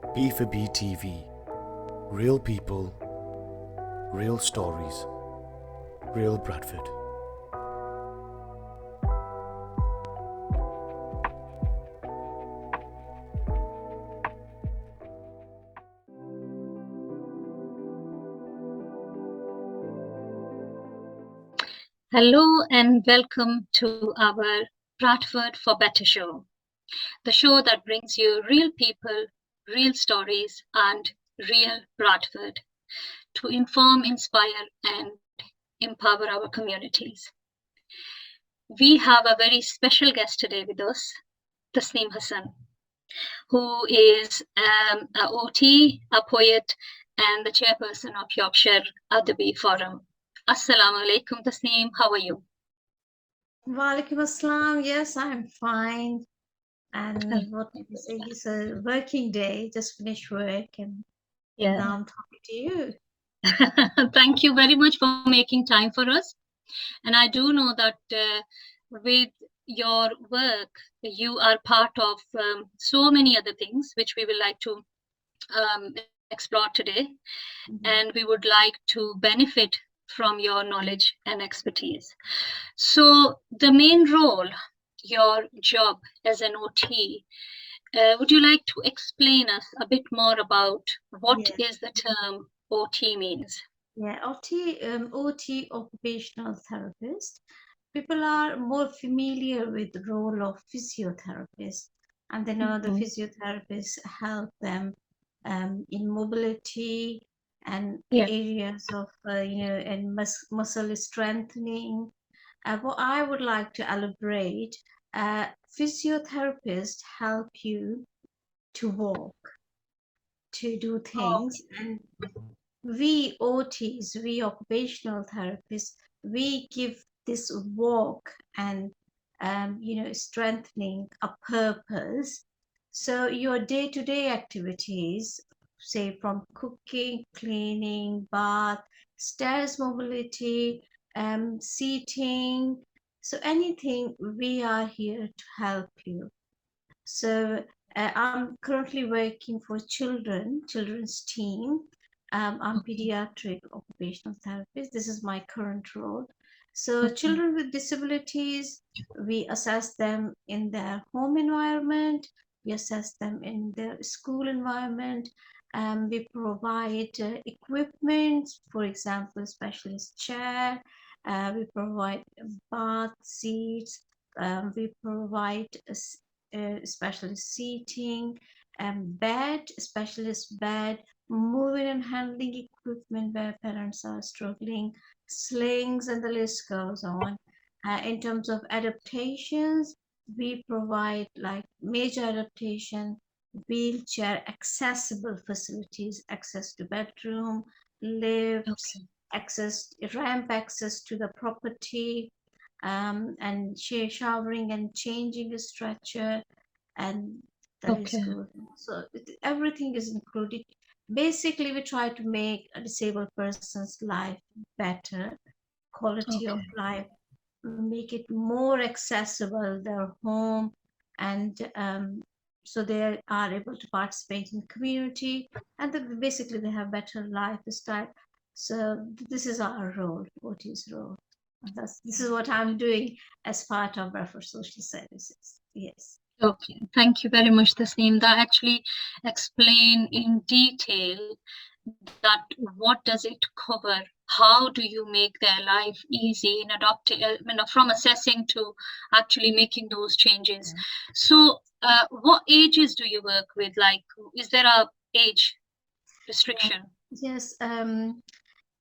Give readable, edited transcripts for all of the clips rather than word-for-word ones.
B4B TV. Real people, real stories, real Bradford. Hello and welcome to our Bradford for Better show, the show that brings you real people, real stories, and real Bradford to inform, inspire, and empower our communities. We have a very special guest today with us, Tasneem Hassan, who is a OT, a poet, and the chairperson of Yorkshire Adabee Forum. Assalamu alaikum, Tasneem. How are you? Walaikum Assalam. Yes, I'm fine. And what did you say? It's a working day, just finished work, and Yeah. now I'm talking to you. Thank you very much for making time for us. And I do know that with your work, you are part of so many other things, which we will like to explore today. And we would like to benefit from your knowledge and expertise. So, the main role, your job as an OT, would you like to explain us a bit more about what is the term OT means? Yeah, OT, Occupational Therapist. People are more familiar with the role of physiotherapist, and they know the physiotherapists help them in mobility and Yeah. areas of and muscle strengthening. What I would like to elaborate, physiotherapists help you to walk, to do things, and we OTs, we occupational therapists, we give this walk and strengthening a purpose. So your day-to-day activities, say from cooking, cleaning, bath, stairs mobility, seating, so anything, we are here to help you. So I'm currently working for children's team. I'm pediatric occupational therapist. This is my current role. So children with disabilities, we assess them in their home environment. We assess them in their school environment. We provide equipment, for example, specialist chair. We provide bath seats. We provide specialist seating, bed, specialist bed, moving and handling equipment where parents are struggling, slings, and the list goes on. In terms of adaptations, we provide like major adaptation, wheelchair accessible facilities, access to bedroom, lifts, access, ramp access to the property, and showering and changing a stretcher, and the list goes on. So everything is included. Basically, we try to make a disabled person's life better, quality of life, make it more accessible, their home, and so they are able to participate in community, and basically they have better lifestyle. So this is our role, OT's role. This is what I'm doing as part of Bradford Social Services. Yes. Okay, thank you very much, Tasneem. That actually explain in detail that what does it cover? How do you make their life easy in adopting, from assessing to actually making those changes? So, what ages do you work with? Like, is there a age restriction? Yes.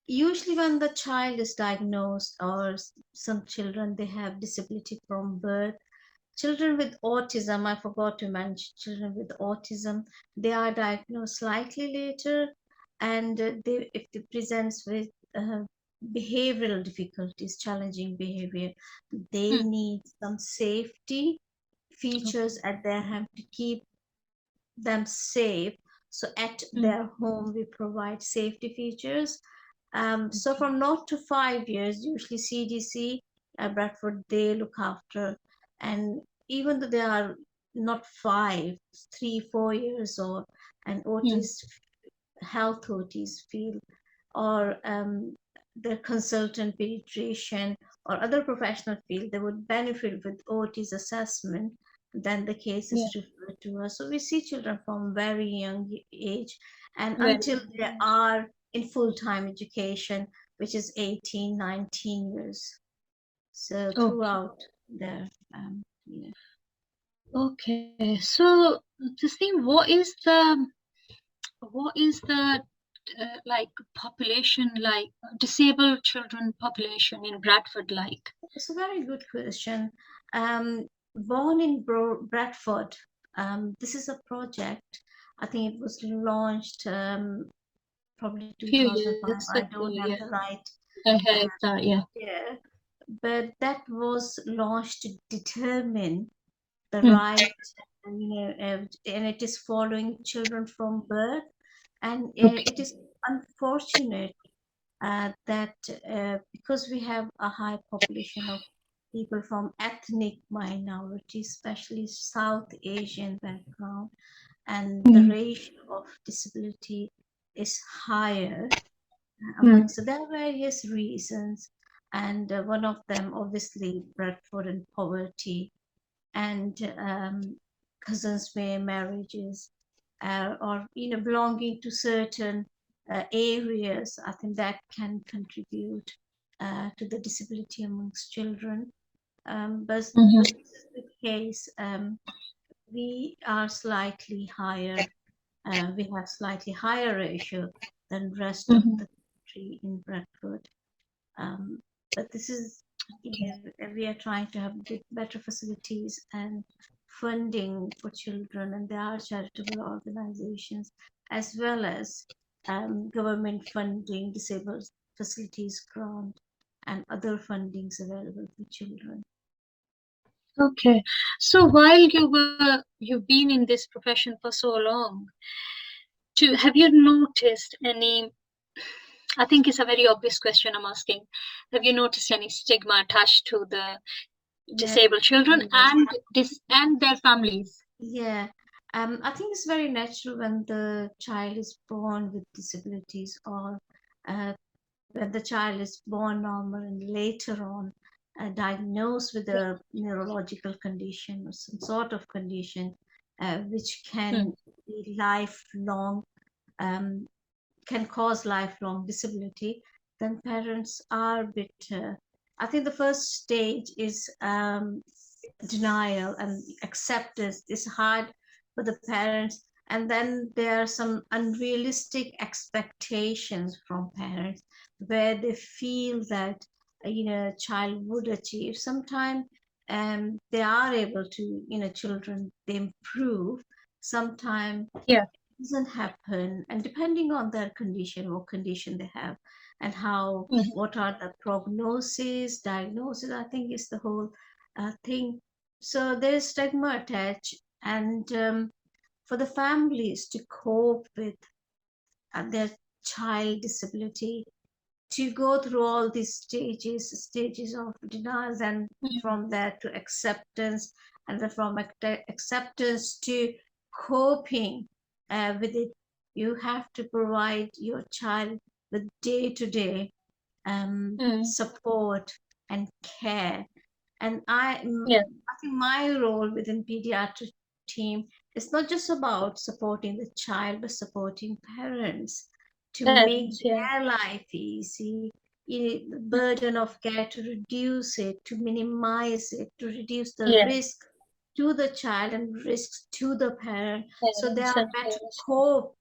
Usually when the child is diagnosed, or some children, they have disability from birth. Children with autism, I forgot to mention, children with autism, they are diagnosed slightly later, and if they presents with behavioral difficulties, challenging behavior, they need some safety features at their home to keep them safe. So at their home, we provide safety features. So from 0 to 5 years, usually CDC, Bradford, they look after. And even though they are not 5, 3, 4 years old, and autist health OTs feel, or the consultant pediatrician or other professional feel they would benefit with OT's assessment, then the case is referred to us. So we see children from very young age and until they are in full-time education, which is 18, 19 years. So throughout their yeah. Okay, so Tasneem, what is the like population, like disabled children population in Bradford like? It's a very good question. Born in Bradford, this is a project. I think it was launched probably Few 2005. years I ago, don't have yeah. the right I heard that, yeah. year, but that was launched to determine the Mm. right, and it is following children from birth, and Okay. it is unfortunate that because we have a high population of people from ethnic minorities, especially South Asian background, and the ratio of disability is higher amongst. So there are various reasons, and one of them, obviously, Bradford and poverty, and cousins may marriages, or belonging to certain areas. I think that can contribute to the disability amongst children. But this is the case. We are slightly higher. We have slightly higher ratio than rest of the country in Bradford. Um, but this is, we are trying to have good, better facilities and funding for children, and there are charitable organizations as well as government funding, disabled facilities grant, and other fundings available for children. Okay. So while you've been in this profession for so long, have you noticed any, I think it's a very obvious question I'm asking. Have you noticed any stigma attached to the Yeah, disabled children and their families? yeah. I think it's very natural when the child is born with disabilities, or uh, when the child is born normal and later on diagnosed with a neurological condition or some sort of condition which can be lifelong, um, can cause lifelong disability, then parents are a bit. I think the first stage is denial and acceptance. It's hard for the parents, and then there are some unrealistic expectations from parents where they feel that a child would achieve. Sometimes they are able to, children, they improve. Sometimes Yeah. doesn't happen, and depending on their condition, what condition they have, and how, what are the prognosis, diagnosis, I think is the whole thing. So there's stigma attached, and for the families to cope with their child disability, to go through all these stages of denials, and from there to acceptance, and then from acceptance to coping with it. You have to provide your child with day-to-day support and care. And I think my role within pediatric team is not just about supporting the child, but supporting parents to make Parents, yeah. their life easy, the burden of care, to reduce it, to minimize it, to reduce the Yeah. risk to the child and risks to the parent, so they Parents are and better parents. cope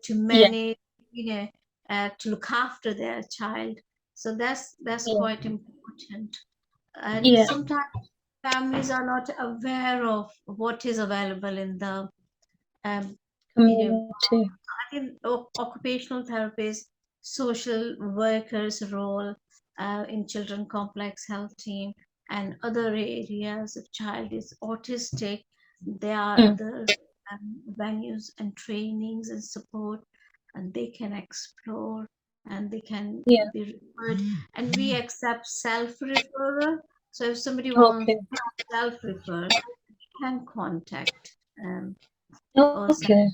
to Yeah. manage, to look after their child. So that's Yeah. quite important. And Yeah. sometimes families are not aware of what is available in the um, you know Community. I think occupational therapists, social workers role in children complex health team, and other areas. If child is autistic, there are other venues and trainings and support, and they can explore, and they can Yeah. be referred, and we accept self referral. So if somebody wants Okay. self refer, can contact or Okay.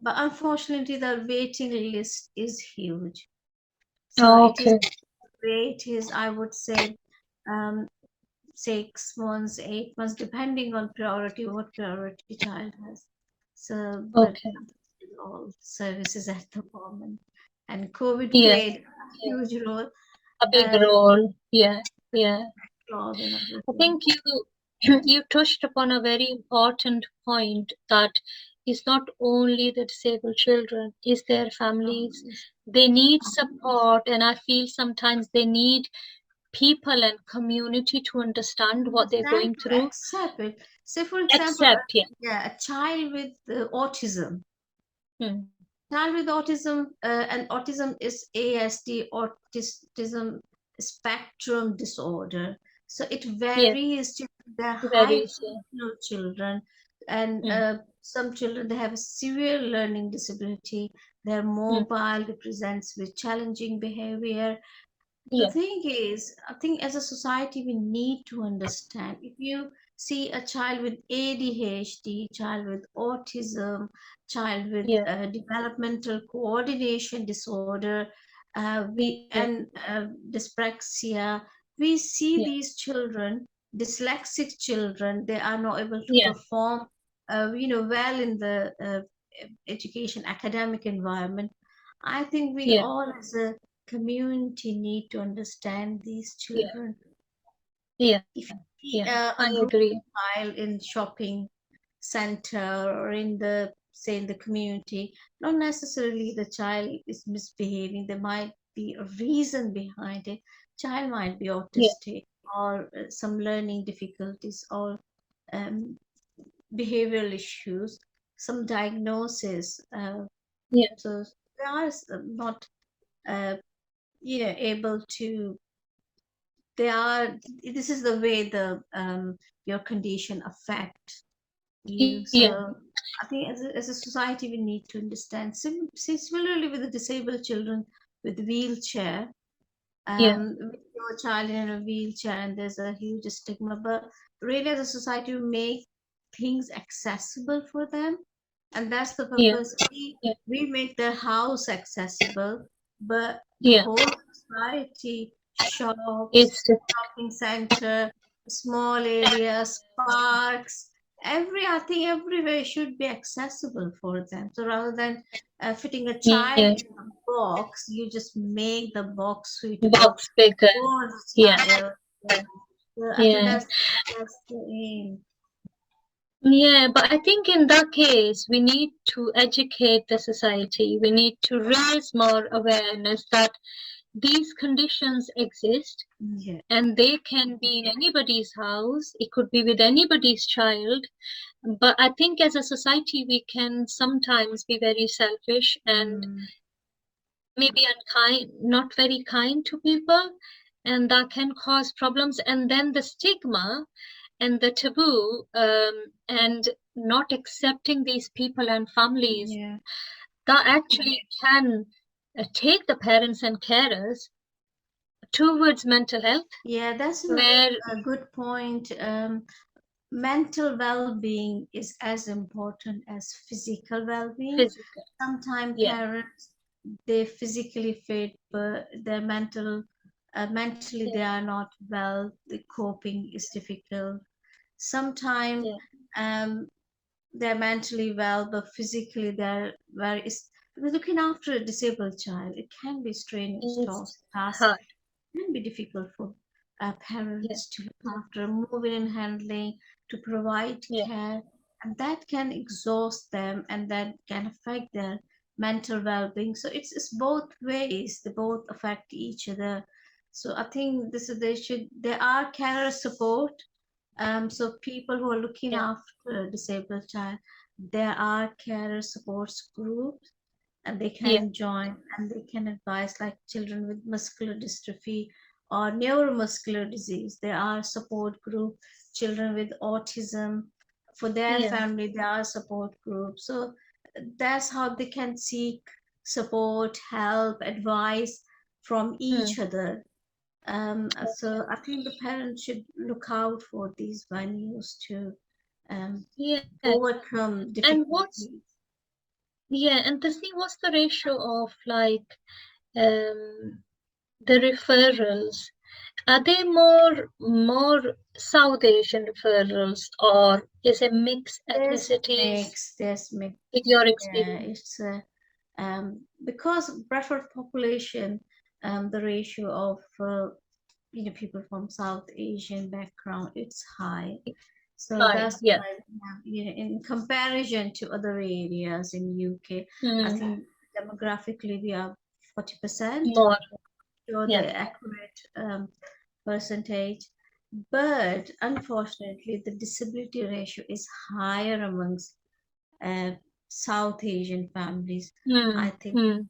but unfortunately the waiting list is huge. So it is Okay. rate is, I would say, 6 months, 8 months, depending on priority, what priority child has. So, but Okay. all services at the moment, and COVID Yeah. played a Yeah. huge role, A big uh, role. Yeah. Yeah. role in I everything. think you you touched upon a very important point that is not only the disabled children, is their families. They need support, and I feel sometimes they need people and community to understand what they're Understand going to through. accept it. Say, for example, Accept, yeah. yeah, a child with autism. Hmm. Child with autism, and autism is ASD, autism spectrum disorder. So it Yeah, varies to the high very so. functional children, and Hmm. some children they have a severe learning disability. They're Hmm. mobile, they presents with challenging behavior. The Yeah, thing is, I think as a society we need to understand, if you see a child with ADHD, child with autism, child with yeah, developmental coordination disorder, we yeah, and dyspraxia, we see yeah, these children, dyslexic children, they are not able to yeah, perform well in the education academic environment. I think we yeah, all as a community need to understand these yeah, children. yeah, If you see yeah. I a group agree. child in shopping center or in the say in the community, not necessarily the child is misbehaving. There might be a reason behind it. Child might be Yeah, autistic or some learning difficulties or um, behavioral issues, some diagnosis. yeah, So they are not uh, able to, they are, this is the way the your condition affect you. yeah, So I think as a society we need to understand. Similarly with the disabled children with wheelchair, yeah, with your child in a wheelchair, and there's a huge stigma, but really as a society we make things accessible for them, and that's the yeah, purpose. yeah, We make the house accessible, but the yeah. whole society, shops, It's just, shopping center, small areas, parks, I think everywhere should be accessible for them. So rather than fitting a yeah. child in a box, you just make the box suitable Box bigger. for the Yeah, child. So I think yeah. that's the aim. Yeah, but I think in that case, we need to educate the society. We need to raise more awareness that these conditions exist Yeah. and they can be in anybody's house. It could be with anybody's child. But I think as a society, we can sometimes be very selfish and Mm, maybe unkind, not very kind to people. And that can cause problems. And then the stigma and the taboo and not accepting these people and families yeah. that actually can take the parents and carers towards mental health Yeah, that's where a good point. Mental well-being is as important as physical well-being. physical, Sometimes yeah, parents they physically fit, but their mentally they yeah, are not well. The coping is difficult. Sometimes yeah, um, they're mentally well, but physically they're very. Because looking after a disabled child, it can be strenuous it's task, hard, can be difficult for yeah, parents to look yeah, after, moving and handling, to provide yeah, care, and that can exhaust them and that can affect their mental well-being. So it's both ways; they both affect each other. So I think this is they should there are carer support. So people who are looking yeah, after a disabled child, there are carer supports groups and they yeah, can join and they can advise like children with muscular dystrophy or neuromuscular disease. There are support group, children with autism, for their yeah, family there are support groups. So that's how they can seek support, help, advice from mm, each other. So I think the parents should look out for these venues too. Yeah. overcome And what's difficulties. and Tasneem, what's the ratio of like the referrals? Are they more South Asian referrals, or is it mixed ethnicities There's mix. in your Yeah, experience? it's because Bradford population, the ratio of people from South Asian background, it's high. So Fine. that's Yeah. why we have, in comparison to other areas in UK, I Mm, think demographically we are 40%, more. or Yeah. the accurate percentage. But unfortunately, the disability ratio is higher amongst uh, South Asian families. I Mm, think mm.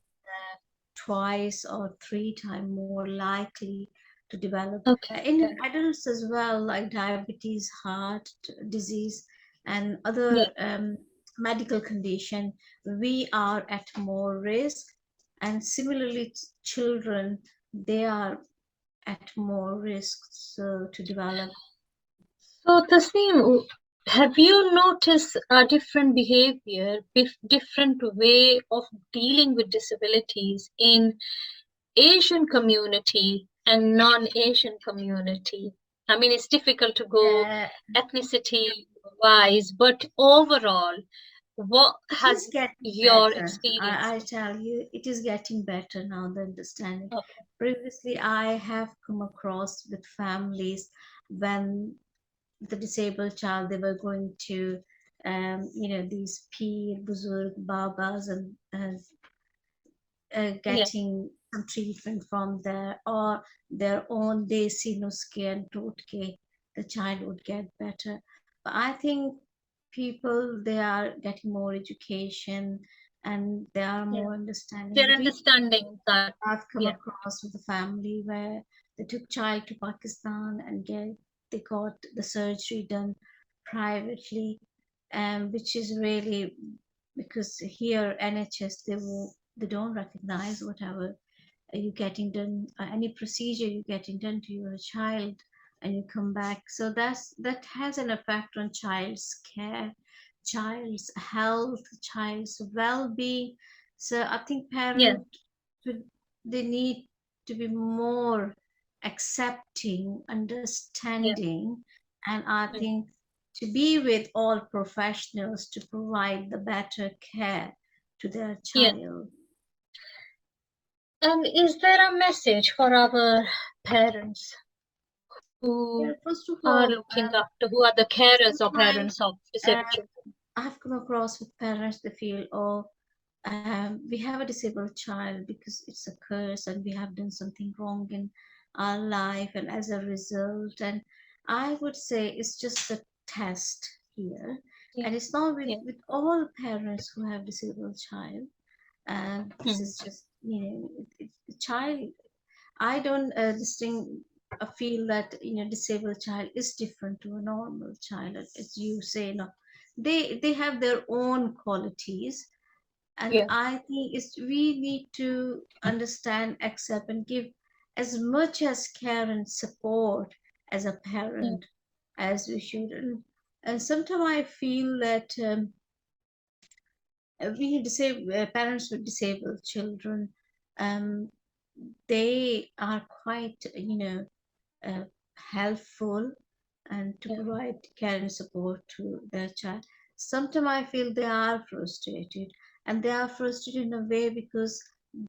twice or three times more likely to develop Okay. in adults as well, like diabetes, heart disease, and Yeah. other medical condition. We are at more risk, and similarly, children, they are at more risk to develop. So, Tasneem, have you noticed a different behavior, different way of dealing with disabilities in Asian community and non-Asian community? I mean, it's difficult to go Uh, ethnicity wise, but overall, what it is has getting your better. experience? I tell you, it is getting better now, the understanding. Okay. Previously, I have come across with families when the disabled child, they were going to, these peer, buzurg, babas, and Yeah. getting some treatment from there, or their own desi nuske and totke, the child would get better. But I think people, they are getting more education, and they are Yeah. more understanding. They're understanding that. I've come Yeah. across with a family where they took child to Pakistan and they got the surgery done privately, which is really, because here NHS, they don't recognize whatever you getting done, any procedure you getting done to your child, and you come back. So that has an effect on child's care, child's health, child's well-being. So I think Yeah. parents should, they need to be more accepting, Yeah. understanding, and I Mm. think to be with all professionals to provide the better care to their Yeah. child. And is there a message for our parents Yeah, who first of are all, looking after, who are the carers or sometimes parents of uh, disabled children? I've come across with parents, they feel, oh, we have a disabled child because it's a curse and we have done something wrong in our life, and as a result, and I would say it's just a test here, Yeah. and it's not Yeah. with all parents who have disabled child. This Mm. is just, the child. I don't feel that disabled child is different to a normal child. As you say, no, they have their own qualities, and Yeah. I think it's we need to understand, accept, and give as much as care and support as a Mm. parent as we should. And sometimes I feel that parents with disabled children, um, they are quite, uh, helpful and to Yeah. provide care and support to their child. Sometimes I feel they are frustrated, and they are frustrated in a way because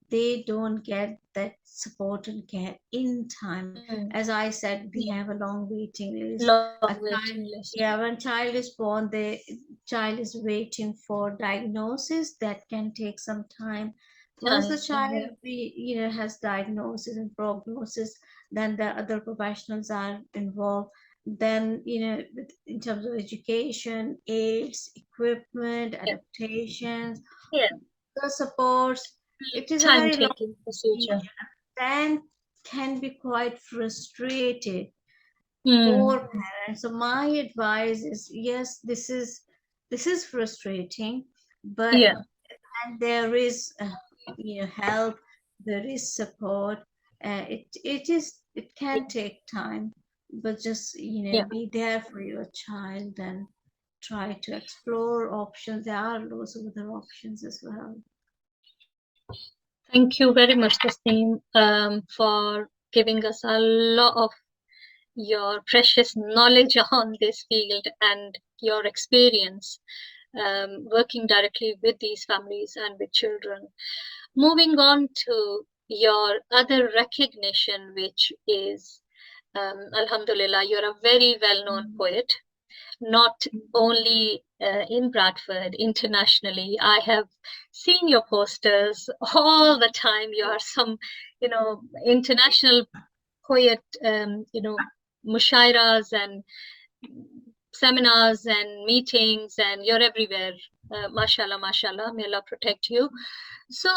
they don't get that support and care in time. Mm. As I said, we Yeah. have a long waiting list. Long A child, waiting list. yeah, when child is born, the child is waiting for diagnosis that can take some time. Once the Time. child Yeah. has diagnosis and prognosis, then the other professionals are involved. Then in terms of education, aids, equipment, Yeah. adaptations, Yeah. the supports, it is a Time very long taking procedure. period. Then can be quite frustrated Mm. for parents. So my advice is, yes, this is frustrating, but Yeah. and there is help, there is support. It Yeah. can take time, but just Yeah. be there for your child, and try to explore options. There are lots of other options as well. Thank you very much, Tasneem, for giving us a lot of your precious knowledge on this field and your experience working directly with these families and with children. Moving on to your other recognition, which is Alhamdulillah, you're a very well-known poet, not only in Bradford, internationally. I have seen your posters all the time. You are some, international poet, mushairas and seminars and meetings, and you're everywhere. Mashallah, mashallah, may Allah protect you. So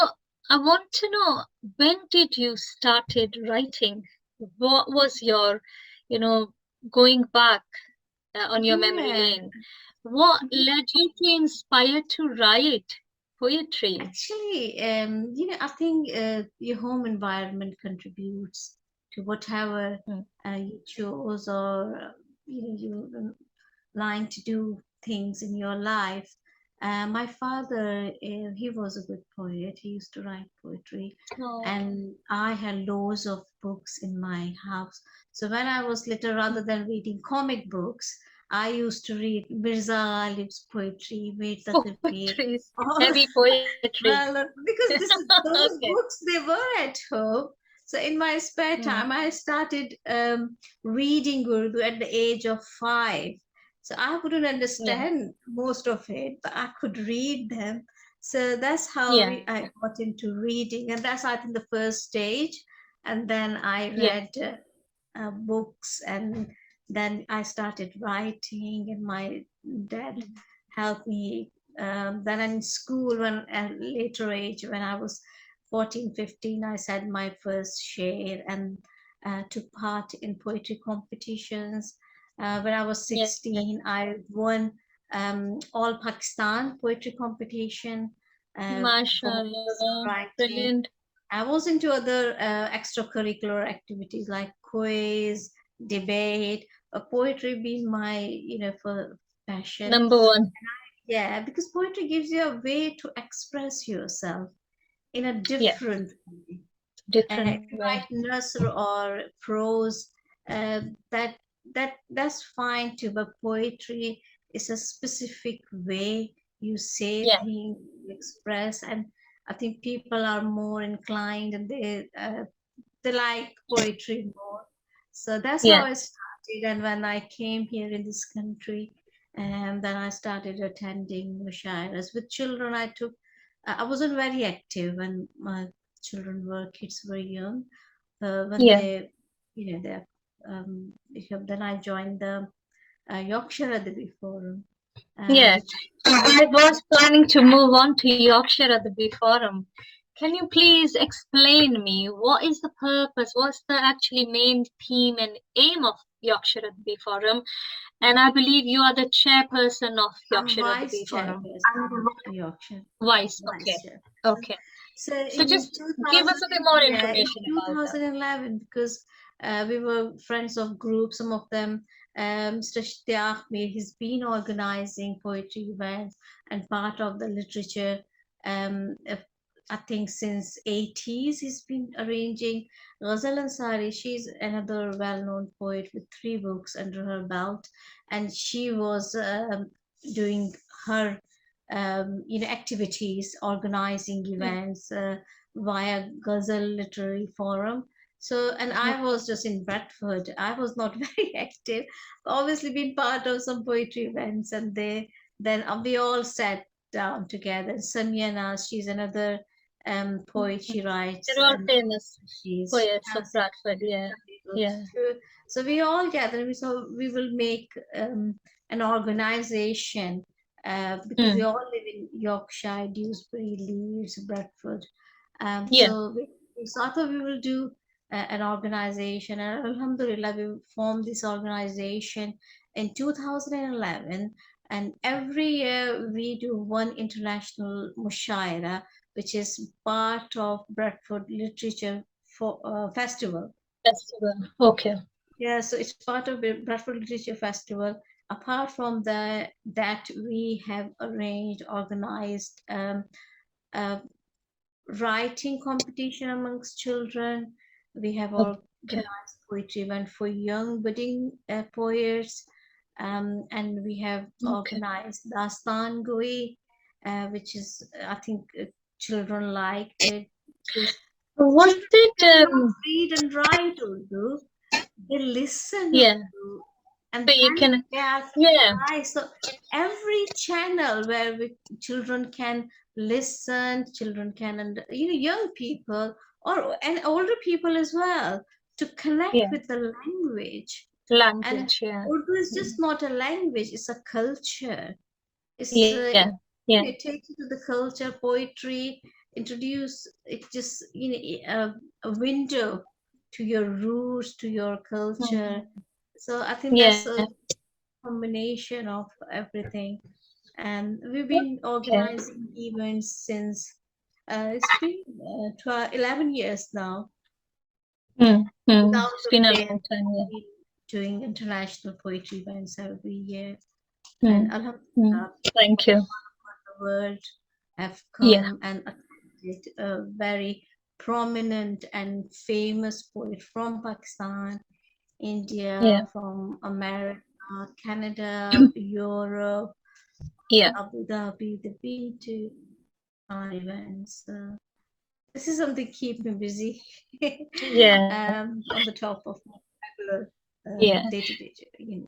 I want to know, when did you started writing? What was your, going back on your memory lane? What led you to inspire to write poetry? Actually, I think your home environment contributes to whatever you chose, or you line to do things in your life. My father, he was a good poet. He used to write poetry, and I had loads of books in my house. So when I was little, rather than reading comic books, I used to read Mirza Ghalib's poetry, Wait Poetry, heavy poetry. well, because those books, they were at home. So in my spare time, I started reading Urdu at the age of 5. So I couldn't understand most of it, but I could read them. So that's how I got into reading, and that's, I think, the first stage. And then I read books, and then I started writing, and my dad helped me. Then in school, when at a later age, when I was 14, 15, I said my first share, and took part in poetry competitions. When I was 16, I won All Pakistan poetry competition. Mashallah, brilliant. I was into other extracurricular activities like quiz, debate, poetry being my, for passion. Number one. Yeah, because poetry gives you a way to express yourself in a different way. Different way. Like nasr or prose, that's fine too. But poetry is a specific way you say things, you express, and I think people are more inclined, and they like poetry more. So that's how I started. And when I came here in this country, and then I started attending mushairas with children. I wasn't very active when my kids were young. When they, they're, then I joined the Yorkshire Adabee Forum. Yes, I was planning to move on to Yorkshire Adabee Forum. Can you please explain me what is the purpose, what's the actually main theme and aim of Yorkshire Adabee Forum? And I believe you are the chairperson of Yorkshire Adabee Forum. Yorkshire. Vice, okay. Okay. So just give us a bit more information about that. 2011, because we were friends of groups. Some of them, Mr. Ishtiaq Mir, he's been organizing poetry events and part of the literature. I think since 80s, he's been arranging. Ghazal Ansari, she's another well-known poet with 3 books under her belt, and she was doing her activities, organizing events via Ghazal Literary Forum. So, and I was just in Bradford. I was not very active, obviously been part of some poetry events, and then we all sat down together. Samia Naz, she's another poet. She writes. They're all famous poets of Bradford. Yeah. So we all gather. So we will make an organization. Because we all live in Yorkshire, Dewsbury, Leeds, Bradford. So we thought we will do an organization, and Alhamdulillah, we formed this organization in 2011. And every year we do one international mushaira, which is part of Bradford Literature Festival. Okay. Yeah, so it's part of the Bradford Literature Festival. apart from that, we have organized a writing competition amongst children. We have Okay. organized poetry event for young budding poets, and we have Okay. organized Dastan Goi, which is, I think, children liked it. Because Was children it? cannot read and write Urdu, they listen Yeah. Urdu, and So you then can. they are Yeah. surprised. So every channel where children can listen, children can, and young people and older people as well, to connect Yeah. with the language. And Language. Yeah. Urdu is just Mm. not a language; it's a culture. It's Yeah. Yeah. it takes you to the culture, poetry, introduce it, just a window to your roots, to your culture. Mm. So I think that's Yeah. a combination of everything. And we've been Okay. organizing events since it's been 12, 11 years now, Mm. Mm. without It's a been a fail. long time. Yeah. We've been doing international poetry events every year. And Mm. Mm. Alhamdulillah, Thank you. the world have Yeah. come and attended a very prominent and famous poet from Pakistan, Yeah. India, from America, Canada, Europe, Yeah. Abu Dhabi. They've been to our events. This is something keep me busy Yeah. on the top of my regular Yeah. day-to-day,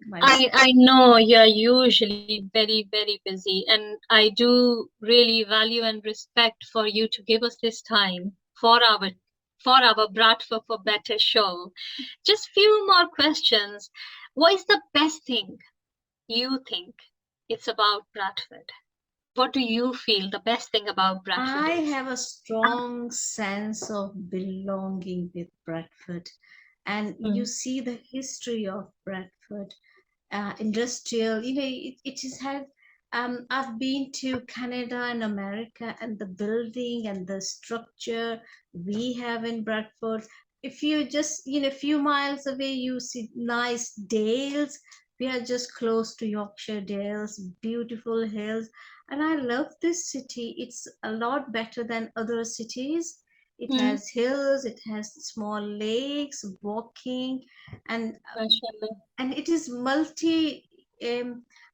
my I know you're usually very, very busy, and I do really value and respect for you to give us this time for our Bradford for Better show. Just few more questions. What is the best thing you think it's about Bradford? What do you feel the best thing about Bradford I is? have a strong sense of belonging with Bradford, and you Mm, see the history of Bradford, industrial. It has had. I've been to Canada and America, and the building and the structure we have in Bradford. If you just, a few miles away, you see nice dales. We are just close to Yorkshire Dales, beautiful hills, and I love this city. It's a lot better than other cities. It mm, has hills, it has small lakes, walking, and mashallah. it is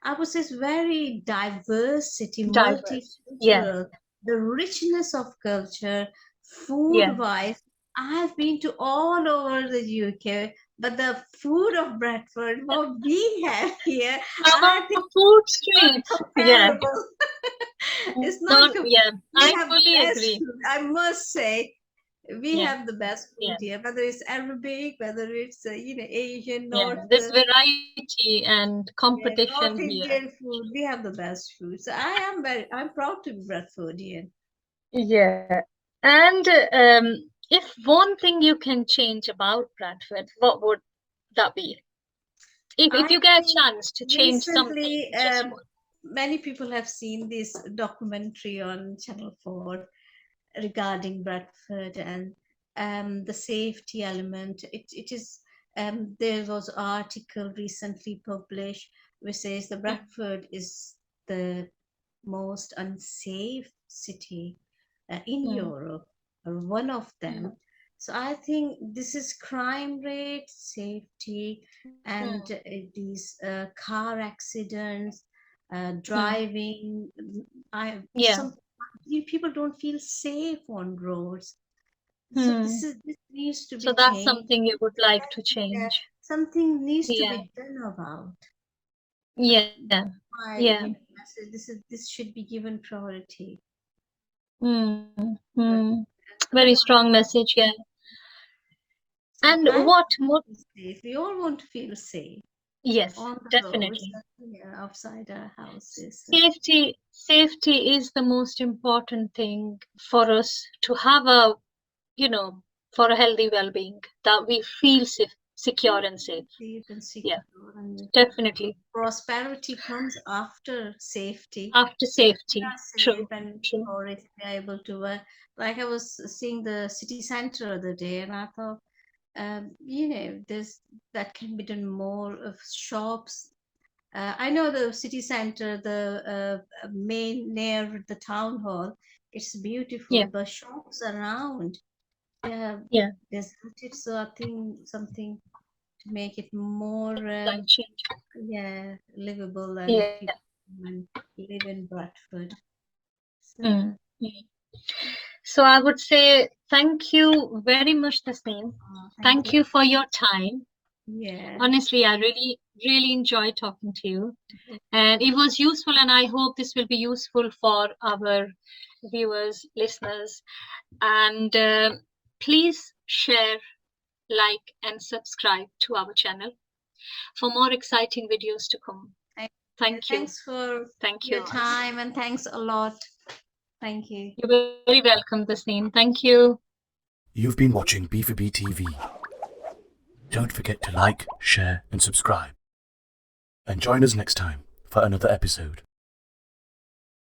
I would say it's very diverse city, Diverse. Yeah, multicultural. The richness of culture, food yeah. wise, I have been to all over the UK, but the food of Bradford, what we have here, Our I think food not streets. Yeah, comparable. It's not not, yeah. we I have the fully best agree. food, I must say. We Yeah, have the best food yeah. here, whether it's Arabic, whether it's Asian, Yeah, North, there's variety and yeah, competition North here. Indian food. We have the best food. So I'm proud to be Bradfordian. Yeah. And if one thing you can change about Bradford, what would that be? If I you get a think chance to change something, recently, just one. many people have seen this documentary on Channel 4 regarding Bradford and the safety element. It is there was an article recently published which says the Mm, Bradford is the most unsafe city in mm, Europe, or one of them. mm, So I think this is crime rate, safety, mm. and these car accidents, Mm. driving. I Yeah. some people don't feel safe on roads. So Hmm. this needs to So be that's changed. something you would like to Yeah, change. something needs to Yeah. be done about. Yeah. My Yeah. message. This should be given priority. Mm. But Mm. Very otherwise, strong message, yeah. so And I what more? feel safe. We all want to feel safe Yes, on the roads, definitely. yeah, outside our houses. Safety is the most important thing for us to have you know, for a healthy well-being, that we feel safe, secure and safe. Safe and Yeah, secure, and definitely. prosperity comes after safety. After We safety. are safe True, and true. already able to work. Like I was seeing the city center the other day, and I thought, there's that can be done more of shops I know the city center, the main near the town hall. It's beautiful, Yeah, but shops around, they have yeah, deserted. So I think something to make it more, life change. yeah, livable and Yeah. people can live in Bradford. Mm. So, Mm. So I would say thank you very much, Tasneem. thank Thank you. you for your time. Yeah. Honestly, I really enjoyed talking to you. And it was useful, and I hope this will be useful for our viewers, listeners. And please share, like, and subscribe to our channel for more exciting videos to come. Thank you. Thank you. Thanks for Thank your you. time and thanks a lot. Thank you. You're very welcome, Tasneem. Thank you. You've been watching B4B TV. Don't forget to like, share, and subscribe. And join us next time for another episode.